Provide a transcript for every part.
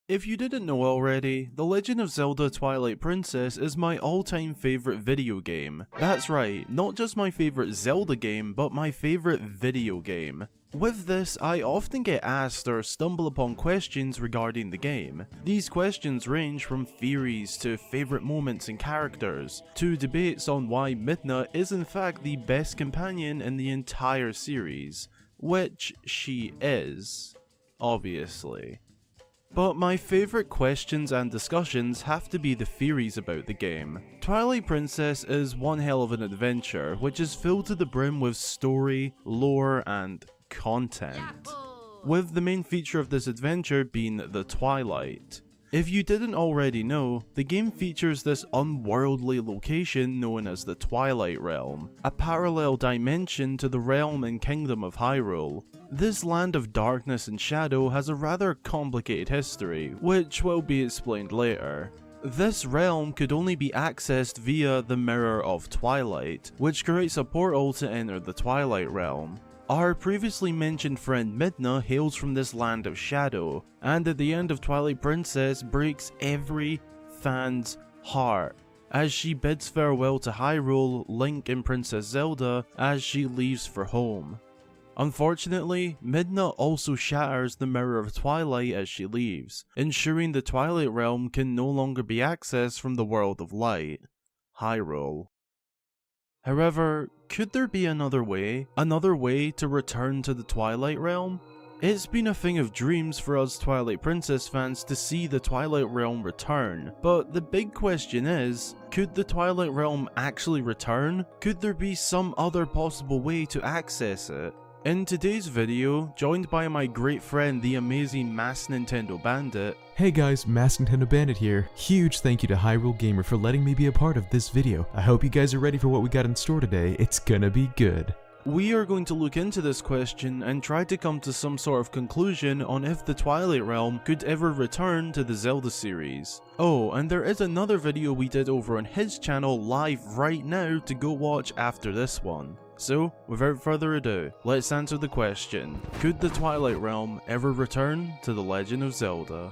If you didn't know already, The Legend of Zelda Twilight Princess is my all-time favourite video game. That's right, not just my favourite Zelda game, but my favourite video game. With this, I often get asked or stumble upon questions regarding the game. These questions range from theories to favourite moments and characters, to debates on why Midna is in fact the best companion in the entire series, which she is, obviously. But my favourite questions and discussions have to be the theories about the game. Twilight Princess is one hell of an adventure, which is filled to the brim with story, lore, and content, with the main feature of this adventure being the Twilight. If you didn't already know, the game features this unworldly location known as the Twilight Realm, a parallel dimension to the realm and kingdom of Hyrule. This land of darkness and shadow has a rather complicated history, which will be explained later. This realm could only be accessed via the Mirror of Twilight, which creates a portal to enter the Twilight Realm. Our previously mentioned friend Midna hails from this land of shadow, and at the end of Twilight Princess breaks every fan's heart as she bids farewell to Hyrule, Link and Princess Zelda as she leaves for home. Unfortunately, Midna also shatters the Mirror of Twilight as she leaves, ensuring the Twilight Realm can no longer be accessed from the World of Light, Hyrule. However, could there be another way to return to the Twilight Realm? It's been a thing of dreams for us Twilight Princess fans to see the Twilight Realm return, but the big question is, could the Twilight Realm actually return? Could there be some other possible way to access it? In today's video, joined by my great friend the amazing MaskedNintendoBandit. Hey guys, MaskedNintendoBandit here. Huge thank you to Hyrule Gamer for letting me be a part of this video. I hope you guys are ready for what we got in store today. It's gonna be good. We are going to look into this question and try to come to some sort of conclusion on if the Twilight Realm could ever return to the Zelda series. Oh, and there is another video we did over on his channel live right now to go watch after this one. So, without further ado, let's answer the question, could the Twilight Realm ever return to The Legend of Zelda?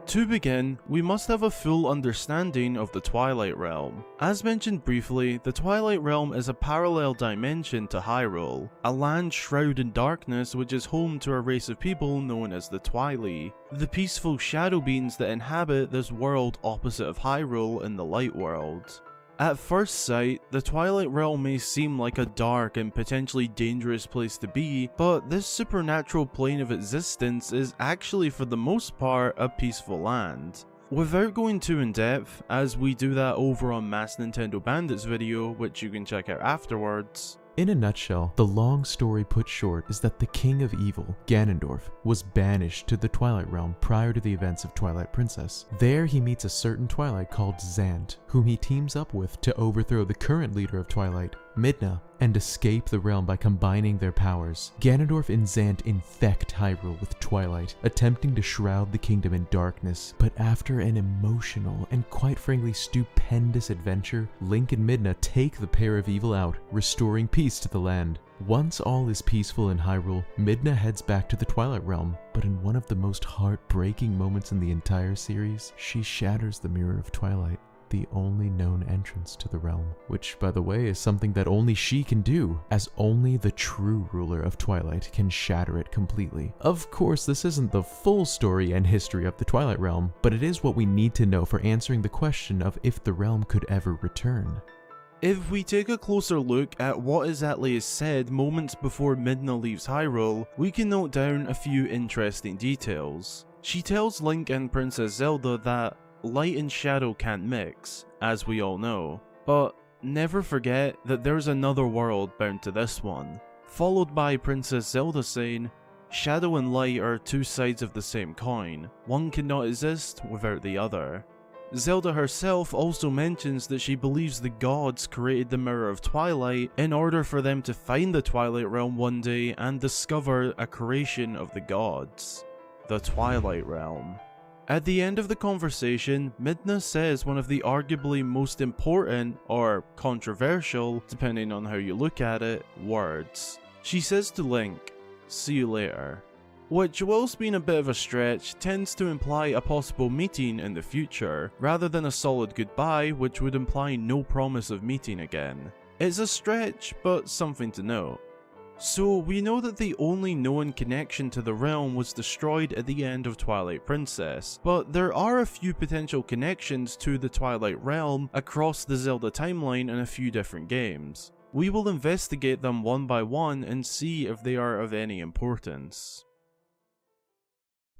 To begin, we must have a full understanding of the Twilight Realm. As mentioned briefly, the Twilight Realm is a parallel dimension to Hyrule, a land shrouded in darkness which is home to a race of people known as the Twilight, the peaceful shadow beings that inhabit this world opposite of Hyrule in the Light World. At first sight, the Twilight Realm may seem like a dark and potentially dangerous place to be, but this supernatural plane of existence is actually for the most part a peaceful land. Without going too in depth, as we do that over on MaskedNintendoBandit's video, which you can check out afterwards. In a nutshell, the long story put short is that the King of Evil, Ganondorf, was banished to the Twilight Realm prior to the events of Twilight Princess. There he meets a certain Twilight called Zant, whom he teams up with to overthrow the current leader of Twilight, Midna, and escape the realm by combining their powers. Ganondorf and Zant infect Hyrule with Twilight, attempting to shroud the kingdom in darkness, but after an emotional and quite frankly stupendous adventure, Link and Midna take the pair of evil out, restoring peace to the land. Once all is peaceful in Hyrule, Midna heads back to the Twilight Realm, but in one of the most heartbreaking moments in the entire series, she shatters the Mirror of Twilight, the only known entrance to the realm, which by the way is something that only she can do, as only the true ruler of Twilight can shatter it completely. Of course, this isn't the full story and history of the Twilight Realm, but it is what we need to know for answering the question of if the realm could ever return. If we take a closer look at what exactly is said moments before Midna leaves Hyrule, we can note down a few interesting details. She tells Link and Princess Zelda that light and shadow can't mix, as we all know, but never forget that there's another world bound to this one, followed by Princess Zelda saying, shadow and light are two sides of the same coin, one cannot exist without the other. Zelda herself also mentions that she believes the gods created the Mirror of Twilight in order for them to find the Twilight Realm one day and discover a creation of the gods. the Twilight Realm. At the end of the conversation, Midna says one of the arguably most important, or controversial, depending on how you look at it, words. She says to Link, "See you later," which, whilst being a bit of a stretch, tends to imply a possible meeting in the future, rather than a solid goodbye, which would imply no promise of meeting again. It's a stretch, but something to note. So we know that the only known connection to the realm was destroyed at the end of Twilight Princess, but there are a few potential connections to the Twilight Realm across the Zelda timeline in a few different games. We will investigate them one by one and see if they are of any importance.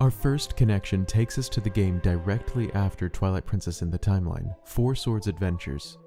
Our first connection takes us to the game directly after Twilight Princess in the timeline, Four Swords Adventures.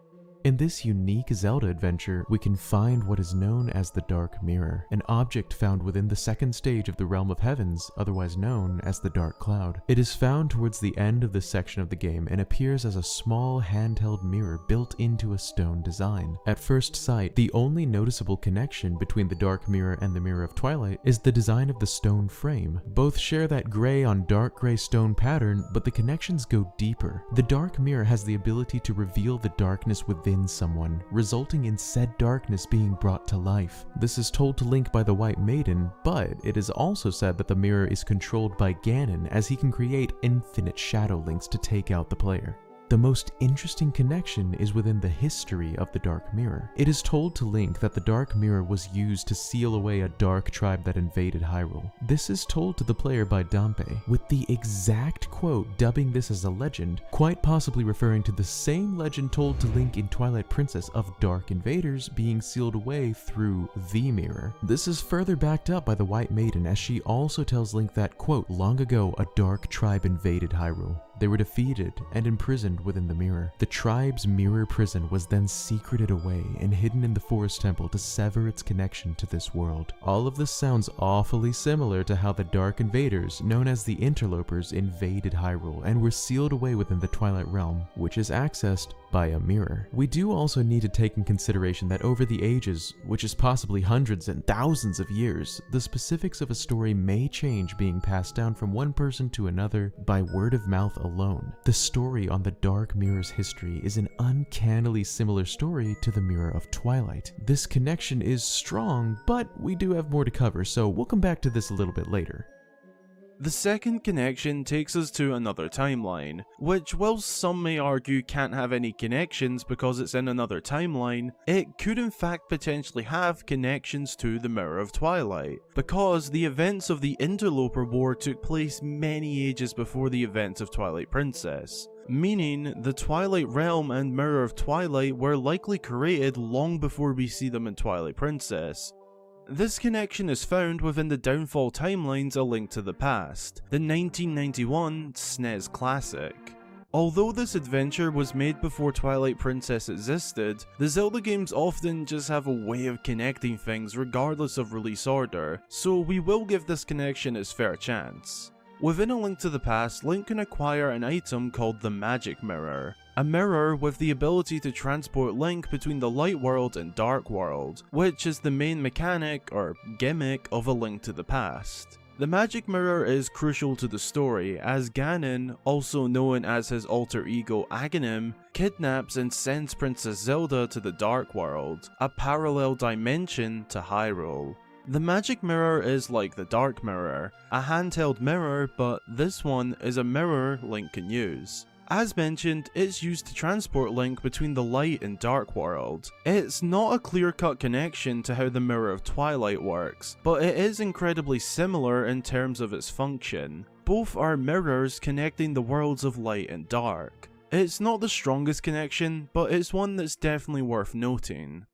In this unique Zelda adventure, we can find what is known as the Dark Mirror, an object found within the second stage of the Realm of Heavens, otherwise known as the Dark Cloud. It is found towards the end of this section of the game and appears as a small handheld mirror built into a stone design. At first sight, the only noticeable connection between the Dark Mirror and the Mirror of Twilight is the design of the stone frame. Both share that gray on dark gray stone pattern, but the connections go deeper. The Dark Mirror has the ability to reveal the darkness within someone, resulting in said darkness being brought to life. This is told to Link by the White Maiden, but it is also said that the mirror is controlled by Ganon, as he can create infinite shadow links to take out the player. The most interesting connection is within the history of the Dark Mirror. It is told to Link that the Dark Mirror was used to seal away a dark tribe that invaded Hyrule. This is told to the player by Dampé, with the exact quote dubbing this as a legend, quite possibly referring to the same legend told to Link in Twilight Princess of dark invaders being sealed away through the mirror. This is further backed up by the White Maiden, as she also tells Link that, quote, "Long ago a dark tribe invaded Hyrule. They were defeated and imprisoned within the mirror. The tribe's mirror prison was then secreted away and hidden in the forest temple to sever its connection to this world." All of this sounds awfully similar to how the Dark Invaders, known as the Interlopers, invaded Hyrule and were sealed away within the Twilight Realm, which is accessed by a mirror. We do also need to take in consideration that over the ages, which is possibly hundreds and thousands of years, the specifics of a story may change, being passed down from one person to another by word of mouth alone. The story on the Dark Mirror's history is an uncannily similar story to the Mirror of Twilight. This connection is strong, but we do have more to cover, so we'll come back to this a little bit later. The second connection takes us to another timeline, which, whilst some may argue can't have any connections because it's in another timeline, it could in fact potentially have connections to the Mirror of Twilight, because the events of the Interloper War took place many ages before the events of Twilight Princess, meaning the Twilight Realm and Mirror of Twilight were likely created long before we see them in Twilight Princess. This connection is found within the Downfall timelines A Link to the Past, the 1991 SNES classic. Although this adventure was made before Twilight Princess existed, the Zelda games often just have a way of connecting things regardless of release order, so we will give this connection its fair chance. Within A Link to the Past, Link can acquire an item called the Magic Mirror, a mirror with the ability to transport Link between the Light World and Dark World, which is the main mechanic, or gimmick, of A Link to the Past. The Magic Mirror is crucial to the story, as Ganon, also known as his alter ego Aghanim, kidnaps and sends Princess Zelda to the Dark World, a parallel dimension to Hyrule. The Magic Mirror is like the Dark Mirror, a handheld mirror, but this one is a mirror Link can use. As mentioned, it's used to transport Link between the Light and Dark World. It's not a clear-cut connection to how the Mirror of Twilight works, but it is incredibly similar in terms of its function. Both are mirrors connecting the worlds of Light and Dark. It's not the strongest connection, but it's one that's definitely worth noting.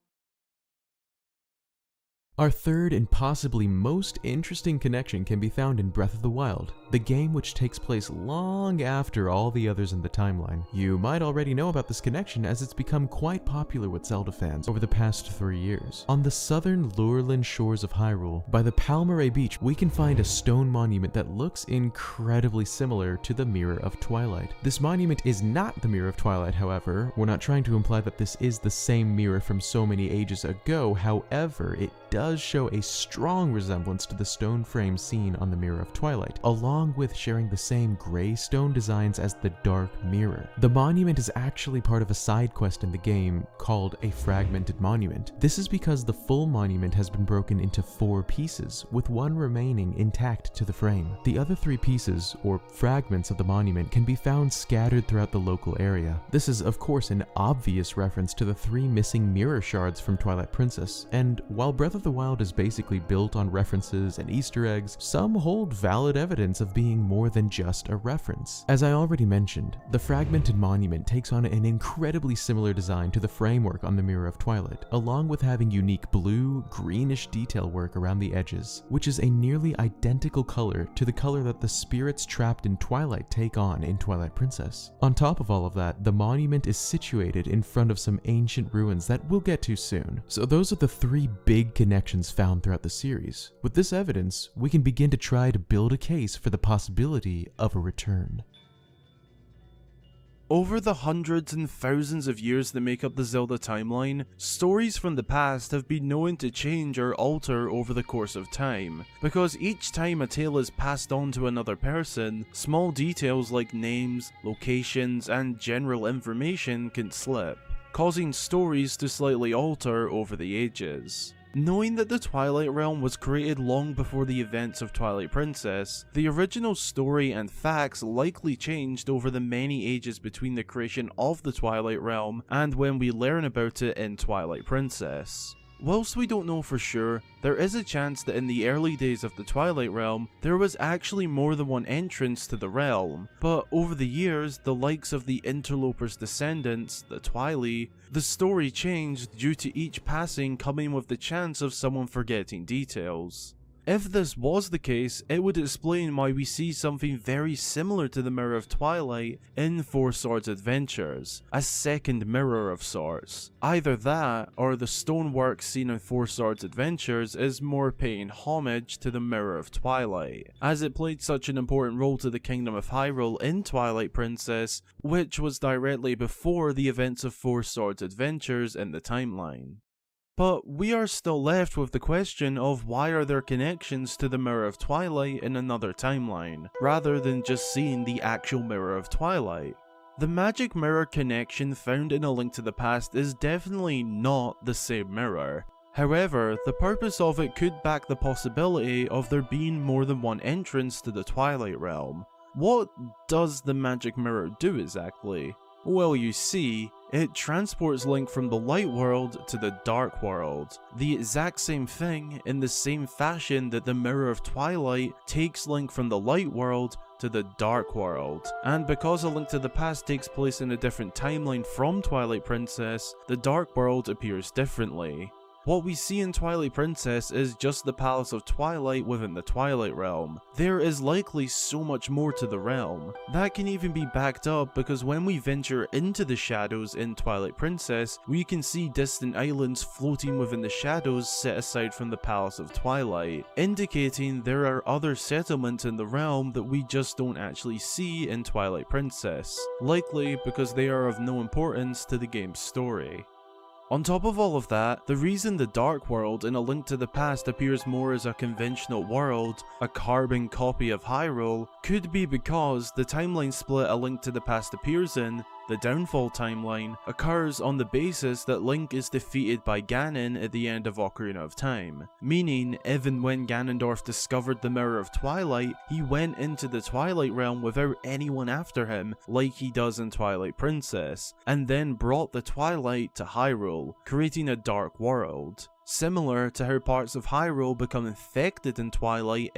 Our third and possibly most interesting connection can be found in Breath of the Wild, the game which takes place long after all the others in the timeline. You might already know about this connection, as it's become quite popular with Zelda fans over the past 3 years. On the southern Lurelin shores of Hyrule, by the Palmyra Beach, we can find a stone monument that looks incredibly similar to the Mirror of Twilight. This monument is not the Mirror of Twilight, however. We're not trying to imply that this is the same mirror from so many ages ago, however, it does does show a strong resemblance to the stone frame seen on the Mirror of Twilight, along with sharing the same gray stone designs as the Dark Mirror. The monument is actually part of a side quest in the game called a Fragmented Monument. This is because the full monument has been broken into 4 pieces, with one remaining intact to the frame. The other 3 pieces, or fragments of the monument, can be found scattered throughout the local area. This is of course an obvious reference to the 3 missing mirror shards from Twilight Princess, and while Breath of the Wild is basically built on references and Easter eggs, some hold valid evidence of being more than just a reference. As I already mentioned, the Fragmented Monument takes on an incredibly similar design to the framework on the Mirror of Twilight, along with having unique blue, greenish detail work around the edges, which is a nearly identical color to the color that the spirits trapped in Twilight take on in Twilight Princess. On top of all of that, the monument is situated in front of some ancient ruins that we'll get to soon. So those are the 3 big connections found throughout the series. With this evidence, we can begin to try to build a case for the possibility of a return. Over the hundreds and thousands of years that make up the Zelda timeline, stories from the past have been known to change or alter over the course of time. Because each time a tale is passed on to another person, small details like names, locations, and general information can slip, causing stories to slightly alter over the ages. Knowing that the Twilight Realm was created long before the events of Twilight Princess, the original story and facts likely changed over the many ages between the creation of the Twilight Realm and when we learn about it in Twilight Princess. Whilst we don't know for sure, there is a chance that in the early days of the Twilight Realm, there was actually more than one entrance to the realm, but over the years, the likes of the Interloper's descendants, the Twily, the story changed due to each passing coming with the chance of someone forgetting details. If this was the case, it would explain why we see something very similar to the Mirror of Twilight in Four Swords Adventures, a second mirror of sorts. Either that, or the stonework seen in Four Swords Adventures is more paying homage to the Mirror of Twilight, as it played such an important role to the Kingdom of Hyrule in Twilight Princess, which was directly before the events of Four Swords Adventures in the timeline. But we are still left with the question of why are there connections to the Mirror of Twilight in another timeline, rather than just seeing the actual Mirror of Twilight. The magic mirror connection found in A Link to the Past is definitely not the same mirror. However, the purpose of it could back the possibility of there being more than one entrance to the Twilight Realm. What does the magic mirror do exactly? Well, you see, it transports Link from the light world to the dark world, the exact same thing in the same fashion that the Mirror of Twilight takes Link from the light world to the dark world. And because A Link to the Past takes place in a different timeline from Twilight Princess, the dark world appears differently. What we see in Twilight Princess is just the Palace of Twilight within the Twilight Realm. There is likely so much more to the realm. That can even be backed up because when we venture into the shadows in Twilight Princess, we can see distant islands floating within the shadows set aside from the Palace of Twilight, indicating there are other settlements in the realm that we just don't actually see in Twilight Princess, likely because they are of no importance to the game's story. On top of all of that, the reason the Dark World in A Link to the Past appears more as a conventional world, a carbon copy of Hyrule, could be because the timeline split A Link to the Past appears in, the Downfall timeline, occurs on the basis that Link is defeated by Ganon at the end of Ocarina of Time, meaning even when Ganondorf discovered the Mirror of Twilight, he went into the Twilight Realm without anyone after him like he does in Twilight Princess, and then brought the Twilight to Hyrule, creating a dark world. Similar to how parts of Hyrule become infected in Twilight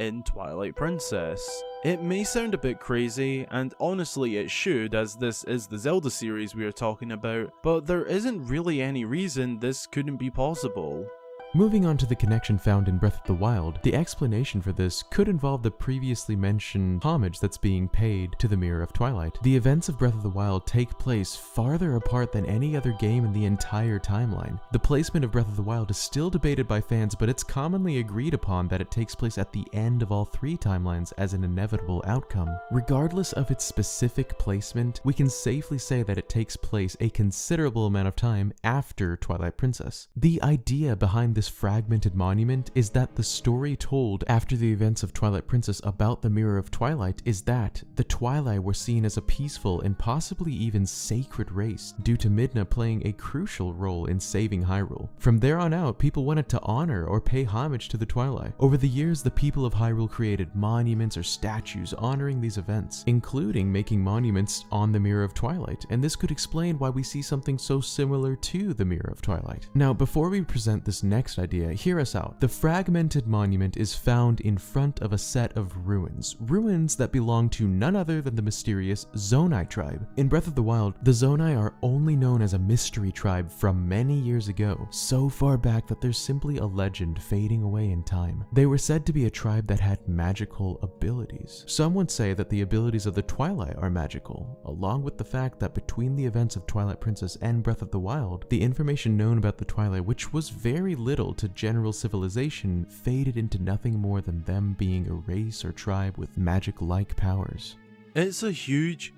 Princess. It may sound a bit crazy, and honestly it should, as this is the Zelda series we are talking about, but there isn't really any reason this couldn't be possible. Moving on to the connection found in Breath of the Wild, the explanation for this could involve the previously mentioned homage that's being paid to the Mirror of Twilight. The events of Breath of the Wild take place farther apart than any other game in the entire timeline. The placement of Breath of the Wild is still debated by fans, but it's commonly agreed upon that it takes place at the end of all 3 timelines as an inevitable outcome. Regardless of its specific placement, we can safely say that it takes place a considerable amount of time after Twilight Princess. The idea behind this fragmented monument is that the story told after the events of Twilight Princess about the Mirror of Twilight is that the Twilight were seen as a peaceful and possibly even sacred race due to Midna playing a crucial role in saving Hyrule. From there on out, people wanted to honor or pay homage to the Twilight. Over the years, the people of Hyrule created monuments or statues honoring these events, including making monuments on the Mirror of Twilight, and this could explain why we see something so similar to the Mirror of Twilight. Now, before we present this next idea, hear us out. The fragmented monument is found in front of a set of ruins that belong to none other than the mysterious Zonai tribe. In Breath of the Wild, the Zonai are only known as a mystery tribe from many years ago, so far back that they're simply a legend fading away in time. They were said to be a tribe that had magical abilities. Some would say that the abilities of the Twilight are magical, along with the fact that between the events of Twilight Princess and Breath of the Wild, the information known about the Twilight, which was very little to general civilization, faded into nothing more than them being a race or tribe with magic-like powers. It's a huge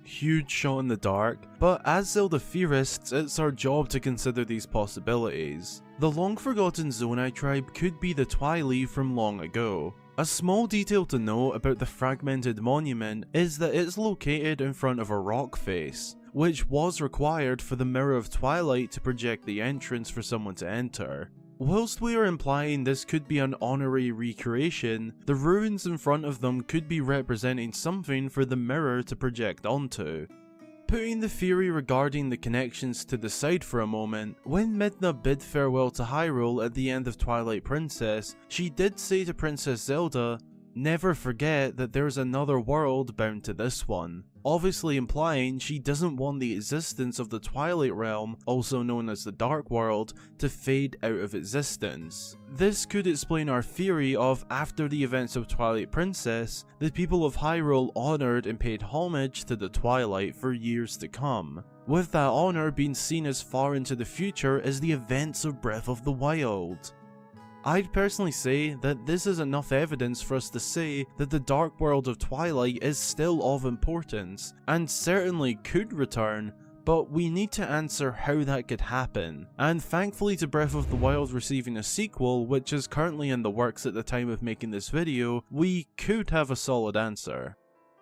shot in the dark, but as Zelda theorists, it's our job to consider these possibilities. The long-forgotten Zonai tribe could be the Twilight from long ago. A small detail to note about the fragmented monument is that it's located in front of a rock face, which was required for the Mirror of Twilight to project the entrance for someone to enter. Whilst we are implying this could be an honorary recreation, the ruins in front of them could be representing something for the mirror to project onto. Putting the theory regarding the connections to the side for a moment, when Midna bid farewell to Hyrule at the end of Twilight Princess, she did say to Princess Zelda, "Never forget that there's another world bound to this one," obviously implying she doesn't want the existence of the Twilight Realm, also known as the Dark World, to fade out of existence. This could explain our theory of, after the events of Twilight Princess, the people of Hyrule honoured and paid homage to the Twilight for years to come, with that honour being seen as far into the future as the events of Breath of the Wild. I'd personally say that this is enough evidence for us to say that the Dark World of Twilight is still of importance, and certainly could return, but we need to answer how that could happen. And thankfully to Breath of the Wild receiving a sequel, which is currently in the works at the time of making this video, we could have a solid answer.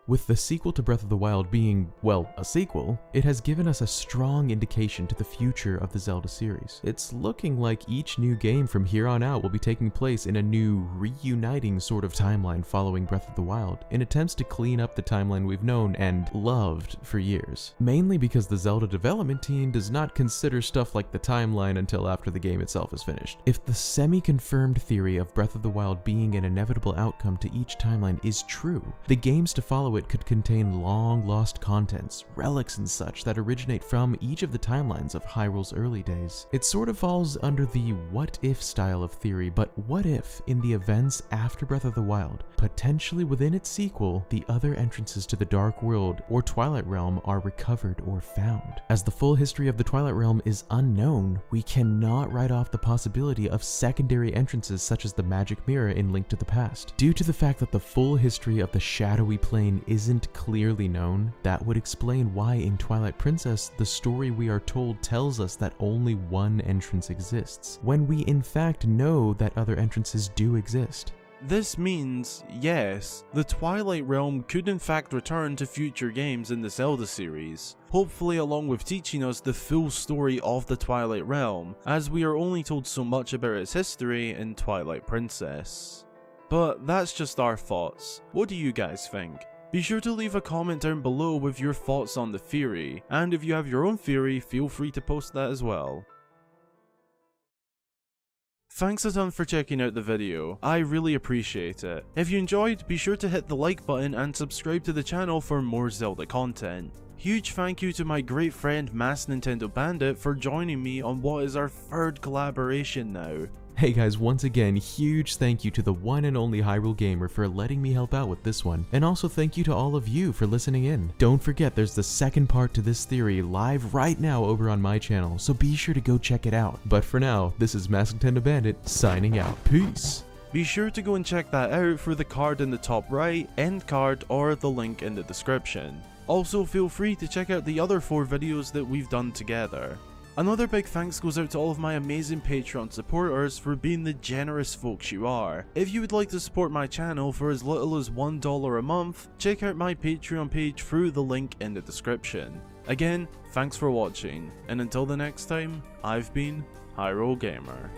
With the sequel to Breath of the Wild being, well, a sequel, it has given us a strong indication to the future of the Zelda series. It's looking like each new game from here on out will be taking place in a new, reuniting sort of timeline following Breath of the Wild, in attempts to clean up the timeline we've known and loved for years. Mainly because the Zelda development team does not consider stuff like the timeline until after the game itself is finished. If the semi-confirmed theory of Breath of the Wild being an inevitable outcome to each timeline is true, the games to follow it could contain long-lost contents, relics and such that originate from each of the timelines of Hyrule's early days. It sort of falls under the what-if style of theory, but what if, in the events after Breath of the Wild, potentially within its sequel, the other entrances to the Dark World or Twilight Realm are recovered or found? As the full history of the Twilight Realm is unknown, we cannot write off the possibility of secondary entrances such as the Magic Mirror in Link to the Past. Due to the fact that the full history of the shadowy plane isn't clearly known, that would explain why in Twilight Princess the story we are told tells us that only one entrance exists, when we in fact know that other entrances do exist. This means, yes, the Twilight Realm could in fact return to future games in the Zelda series, hopefully along with teaching us the full story of the Twilight Realm, as we are only told so much about its history in Twilight Princess. But that's just our thoughts. What do you guys think? Be sure to leave a comment down below with your thoughts on the theory, and if you have your own theory, feel free to post that as well. Thanks a ton for checking out the video, I really appreciate it. If you enjoyed, be sure to hit the like button and subscribe to the channel for more Zelda content. Huge thank you to my great friend MaskedNintendoBandit for joining me on what is our third collaboration now. Hey guys, once again, huge thank you to the one and only Hyrule Gamer for letting me help out with this one, and also thank you to all of you for listening in. Don't forget there's the second part to this theory live right now over on my channel, so be sure to go check it out. But for now, this is MaskedNintendoBandit signing out. Peace! Be sure to go and check that out for the card in the top right, end card, or the link in the description. Also feel free to check out the other 4 videos that we've done together. Another big thanks goes out to all of my amazing Patreon supporters for being the generous folks you are. If you would like to support my channel for as little as $1 a month, check out my Patreon page through the link in the description. Again, thanks for watching, and until the next time, I've been Hyrule Gamer.